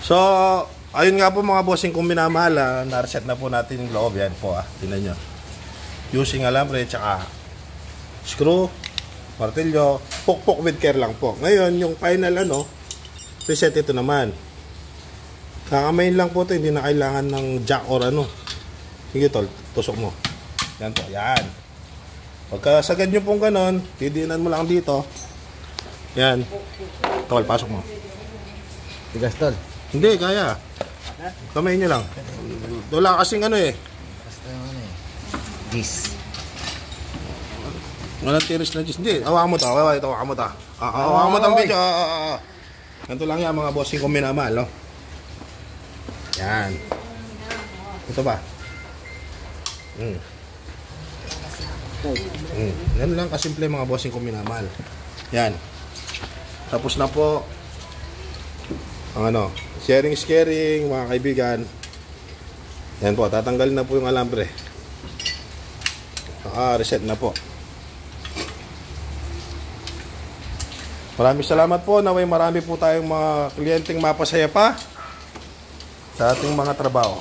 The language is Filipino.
So, ayun nga po mga bossing kung minamahal, na-reset na po natin yung loob. Yan po tingnan nyo. Using alambre, tsaka screw, martilyo, pukpok with care lang po. Ngayon, yung final reset ito naman. Kakamain lang po ito, hindi na kailangan ng jack or Sige tol, tusok mo. Yan po, yan. Pagka sagad nyo pong ganon, didiinan mo lang dito. Yan. Tol, pasok mo. Tigas tol. Hindi, kaya. Kamay nyo lang. Wala kasing Basta Gis. Walang tiris na gis. Hindi, hawakan mo to. Hawakan mo to. Hawakan mo itong video. Ganito lang yan mga bossing kung minamahal. Yan. Ito ba? Ganun lang kasimple mga bossing kung minamahal. Yan. Tapos na po ang sharing is caring mga kaibigan. Yan po, tatanggalin na po yung alambre. Reset na po. Maraming salamat po. Naway marami po tayong mga kliyenteng mapasaya pa sa ating mga trabaho.